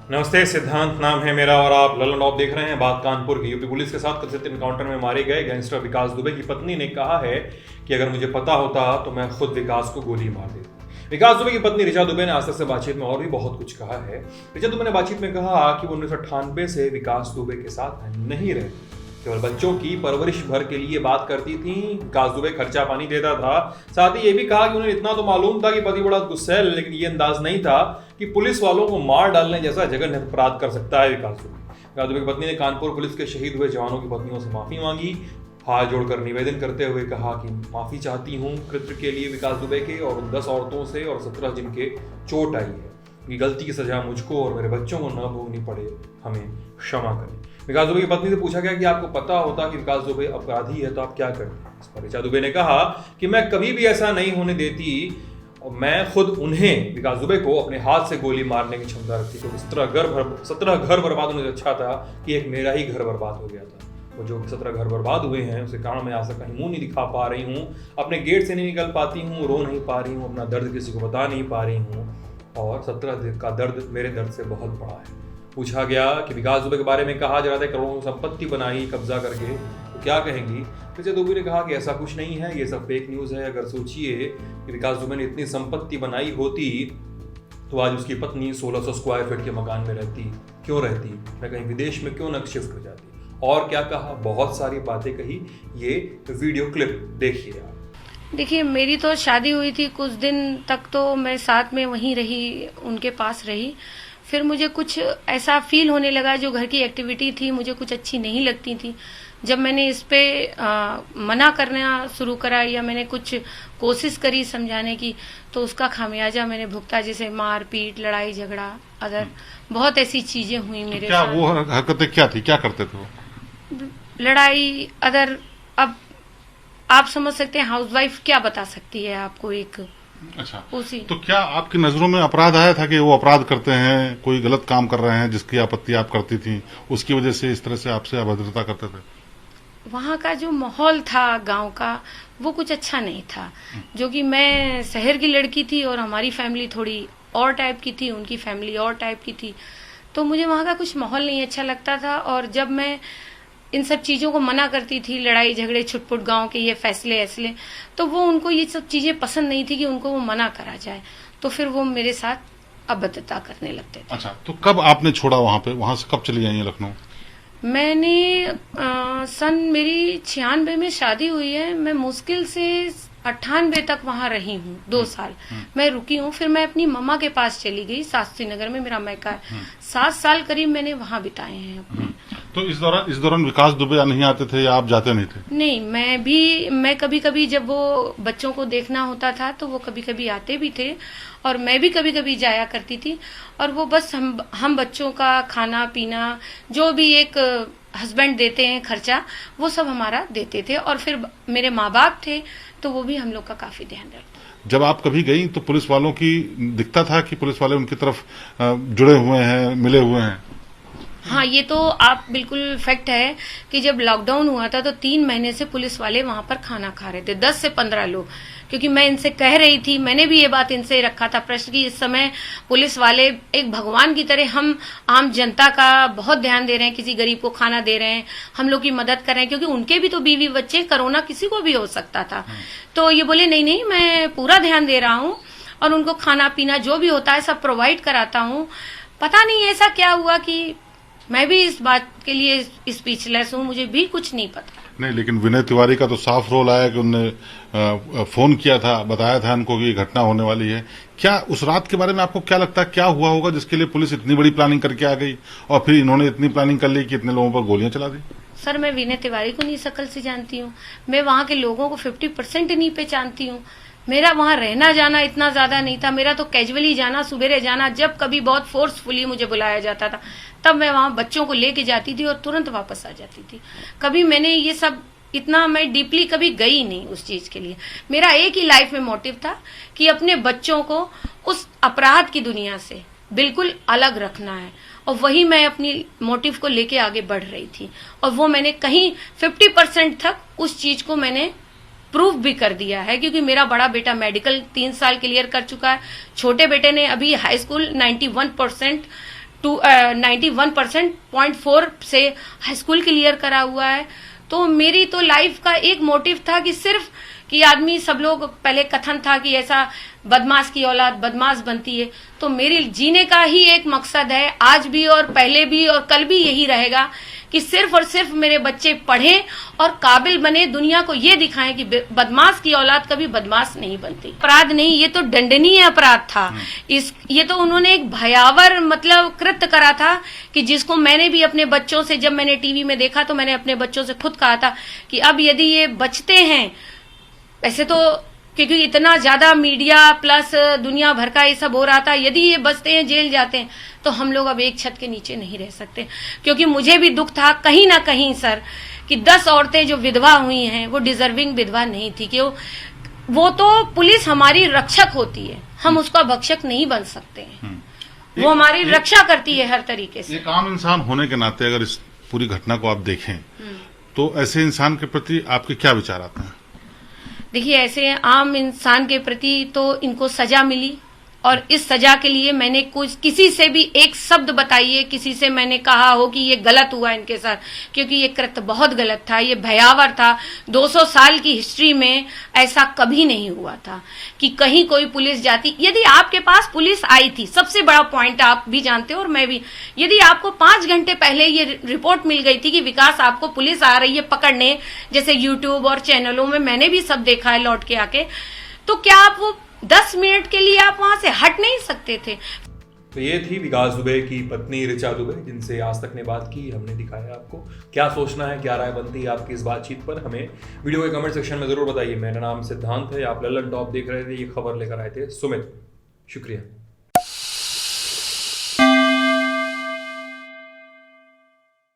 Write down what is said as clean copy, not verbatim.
नमस्ते, सिद्धांत नाम है मेरा और आप ललन टॉप देख रहे हैं। बात कानपुर की। यूपी पुलिस के साथ कथित एनकाउंटर में मारे गए गैंगस्टर विकास दुबे की पत्नी ने कहा है कि अगर मुझे पता होता तो मैं खुद विकास को गोली मार देती। विकास दुबे की पत्नी ऋचा दुबे ने आज तक से बातचीत में और भी बहुत कुछ कहा है। ऋचा दुबे ने बातचीत में कहा कि वो 1998 से विकास दुबे के साथ नहीं रहती, केवल बच्चों की परवरिश भर के लिए बात करती थी। विकास दुबे खर्चा पानी देता था। साथ ही ये भी कहा कि उन्हें इतना तो मालूम था कि पति बड़ा गुस्सैल, लेकिन ये अंदाज नहीं था कि पुलिस वालों को मार डालने जैसा जघन्य अपराध कर सकता है विकास दुबे की पत्नी ने कानपुर पुलिस के शहीद हुए जवानों की पत्नियों से माफी मांगी। हाथ जोड़कर निवेदन करते हुए कहा कि माफी चाहती हूँ कृत्य के लिए विकास दुबे के और उन 10 औरतों से और 17 जिनके चोट आई है। ये गलती की सजा मुझको और मेरे बच्चों को न भोगनी पड़े, हमें क्षमा करें। विकास दुबे की पत्नी से पूछा गया कि आपको पता होता कि विकास दुबे अपराधी है तो आप क्या करते। इस पर ऋचा दुबे ने कहा कि मैं कभी भी ऐसा नहीं होने देती और मैं खुद उन्हें, विकास दुबे को, अपने हाथ से गोली मारने की क्षमता रखती। तो 17 घर बर्बाद होने से अच्छा था कि एक मेरा ही घर बर्बाद हो गया था। वो जो 17 घर बर्बाद हुए हैं उसके कारण मैं आज तक कहीं मुंह नहीं दिखा पा रही हूँ, अपने गेट से नहीं निकल पाती हूँ, रो नहीं पा रही हूँ, अपना दर्द किसी को बता नहीं पा रही हूँ और 17 का दर्द मेरे दर्द से बहुत बड़ा है। पूछा गया कि विकास दुबे के बारे में कहा जा रहा था करोड़ों संपत्ति बनाई कब्जा करके, तो क्या कहेंगी। ऋचा दुबे ने कहा कि ऐसा कुछ नहीं है, ये सब फेक न्यूज़ है। अगर सोचिए कि विकास दुबे ने इतनी संपत्ति बनाई होती तो आज उसकी पत्नी 1600 स्क्वायर फीट के मकान में रहती, क्यों रहती, मैं कहीं विदेश में क्यों न शिफ्ट हो जाती। और क्या कहा, बहुत सारी बातें कही। ये वीडियो क्लिप देखिए आप। देखिए, मेरी तो शादी हुई थी, कुछ दिन तक तो मैं साथ में वहीं रही, उनके पास रही। फिर मुझे कुछ ऐसा फील होने लगा, जो घर की एक्टिविटी थी मुझे कुछ अच्छी नहीं लगती थी। जब मैंने इस पे मना करना शुरू करा या मैंने कुछ कोशिश करी समझाने की, तो उसका खामियाजा मैंने भुगता, जैसे मार पीट, लड़ाई झगड़ा, अदर बहुत ऐसी चीजें हुई मेरे क्या साथ। वो हरकतें क्या थी, क्या करते थे वो? लड़ाई, अदर, अब आप समझ सकते हैं हाउसवाइफ क्या बता सकती है आपको एक। अच्छा, उसी तो क्या आपकी नजरों में अपराध आया था कि वो अपराध करते हैं, कोई गलत काम कर रहे हैं जिसकी आपत्ति आप करती थी, उसकी वजह से इस तरह से आपसे अभद्रता करते थे? वहाँ का जो माहौल था गांव का, वो कुछ अच्छा नहीं था। जो कि मैं शहर की लड़की थी और हमारी फैमिली थोड़ी और टाइप की थी, उनकी फैमिली और टाइप की थी, तो मुझे वहाँ का कुछ माहौल नहीं अच्छा लगता था। और जब मैं इन सब चीजों को मना करती थी, लड़ाई झगड़े, छुटपुट गांव के ये फैसले ऐसले, तो वो उनको ये सब चीजें पसंद नहीं थी कि उनको वो मना करा जाए, तो फिर वो मेरे साथ अभद्रता करने लगते थे। अच्छा, तो कब आपने छोड़ा वहां पे, वहां से कब चली आई हैं लखनऊ? मैंने सन मेरी 96 में शादी हुई है। मैं मुश्किल से 98 तक वहां रही हूँ, 2 साल मैं रुकी हूँ। फिर मैं अपनी मम्मा के पास चली गई, शास्त्री नगर में मेरा मैका है। 7 साल करीब मैंने वहां बिताए हैं अपने। तो इस दौरान विकास दुबे नहीं आते थे या आप जाते नहीं थे? नहीं, मैं कभी कभी जब वो बच्चों को देखना होता था तो वो कभी कभी आते भी थे और मैं भी कभी कभी जाया करती थी। और वो बस हम बच्चों का खाना पीना, जो भी एक हस्बैंड देते हैं खर्चा, वो सब हमारा देते थे। और फिर मेरे माँ बाप थे तो वो भी हम लोग का काफी ध्यान रखते। जब आप कभी गई तो पुलिस वालों की दिखता था कि पुलिस वाले उनकी तरफ जुड़े हुए हैं, मिले हुए हैं? हाँ, ये तो आप बिल्कुल फैक्ट है कि जब लॉकडाउन हुआ था तो 3 महीने से पुलिस वाले वहां पर खाना खा रहे थे, 10 से 15 लोग। क्योंकि मैं इनसे कह रही थी, मैंने भी ये बात इनसे रखा था प्रश्न की इस समय पुलिस वाले एक भगवान की तरह हम आम जनता का बहुत ध्यान दे रहे हैं, किसी गरीब को खाना दे रहे हैं, हम लोग की मदद कर रहे हैं, क्योंकि उनके भी तो बीवी बच्चे, कोरोना किसी को भी हो सकता था। तो ये बोले नहीं नहीं, मैं पूरा ध्यान दे रहा हूँ और उनको खाना पीना जो भी होता है सब प्रोवाइड कराता हूँ। पता नहीं ऐसा क्या हुआ कि मैं भी इस बात के लिए स्पीचलेस हूँ, मुझे भी कुछ नहीं पता। नहीं, लेकिन विनय तिवारी का तो साफ रोल आया कि उन्होंने फोन किया था, बताया था उनको कि ये घटना होने वाली है। क्या उस रात के बारे में आपको क्या लगता है, क्या हुआ होगा जिसके लिए पुलिस इतनी बड़ी प्लानिंग करके आ गई और फिर इन्होंने इतनी प्लानिंग कर ली कि इतने लोगों पर गोलियां चला दी? सर, मैं विनय तिवारी को नहीं शकल से जानती हूँ, मैं वहाँ के लोगों को 50% नहीं पहचानती हूँ। मेरा वहाँ रहना जाना इतना ज्यादा नहीं था, मेरा तो कैजुअली जाना, सुबेरे जाना, जब कभी बहुत फोर्सफुली मुझे बुलाया जाता था तब मैं वहाँ बच्चों को लेके जाती थी और तुरंत वापस आ जाती थी। कभी मैंने ये सब इतना मैं डीपली कभी गई नहीं उस चीज के लिए। मेरा एक ही लाइफ में मोटिव था कि अपने बच्चों को उस अपराध की दुनिया से बिल्कुल अलग रखना है, और वही मैं अपनी मोटिव को लेके आगे बढ़ रही थी। और वो मैंने कहीं 50% तक उस चीज को मैंने प्रूफ भी कर दिया है, क्योंकि मेरा बड़ा बेटा मेडिकल 3 साल क्लियर कर चुका है, छोटे बेटे ने अभी हाई स्कूल 91% 91% 0.4 से हाई स्कूल क्लियर करा हुआ है। तो मेरी तो लाइफ का एक मोटिव था कि सिर्फ कि आदमी, सब लोग पहले कथन था कि ऐसा बदमाश की औलाद बदमाश बनती है, तो मेरी जीने का ही एक मकसद है, आज भी और पहले भी और कल भी यही रहेगा कि सिर्फ और सिर्फ मेरे बच्चे पढ़ें और काबिल बने, दुनिया को ये दिखाएं कि बदमाश की औलाद कभी बदमाश नहीं बनती। अपराध नहीं, ये तो दंडनीय अपराध था। ये तो उन्होंने एक भयावह मतलब कृत्य करा था कि जिसको मैंने भी अपने बच्चों से, जब मैंने टीवी में देखा तो मैंने अपने बच्चों से खुद कहा था कि अब यदि ये बचते हैं, वैसे तो क्योंकि इतना ज्यादा मीडिया प्लस दुनिया भर का ये सब हो रहा था, यदि ये बचते हैं, जेल जाते हैं, तो हम लोग अब एक छत के नीचे नहीं रह सकते। क्योंकि मुझे भी दुख था कहीं ना कहीं सर कि 10 औरतें जो विधवा हुई हैं वो डिजर्विंग विधवा नहीं थी, कि वो तो पुलिस हमारी रक्षक होती है, हम उसका भक्षक नहीं बन सकते हैं। वो हमारी रक्षा करती है हर तरीके से। एक आम इंसान होने के नाते अगर इस पूरी घटना को आप देखें तो ऐसे इंसान के प्रति आपके क्या विचार आते हैं? देखिए, ऐसे आम इंसान के प्रति तो इनको सजा मिली, और इस सजा के लिए मैंने किसी से भी एक शब्द बताइए, किसी से मैंने कहा हो कि ये गलत हुआ इनके साथ, क्योंकि ये कृत्य बहुत गलत था, ये भयावह था। 200 साल की हिस्ट्री में ऐसा कभी नहीं हुआ था कि कहीं कोई पुलिस जाती। यदि आपके पास पुलिस आई थी, सबसे बड़ा पॉइंट आप भी जानते हो और मैं भी, यदि आपको 5 घंटे पहले ये रिपोर्ट मिल गई थी कि विकास आपको पुलिस आ रही है पकड़ने, जैसे यूट्यूब और चैनलों में मैंने भी सब देखा है लौट के आके, तो क्या आप वो 10 मिनट के लिए आप वहां से हट नहीं सकते थे? तो ये थी विकास दुबे की पत्नी ऋचा दुबे, जिनसे आज तक ने बात की, हमने दिखाया आपको। क्या सोचना है, क्या राय बनती है आपकी इस बातचीत पर, हमें वीडियो के कमेंट सेक्शन में जरूर बताइए। मेरा नाम सिद्धांत है, आप लल्लन टॉप देख रहे थे, ये खबर लेकर आए थे सुमित। शुक्रिया।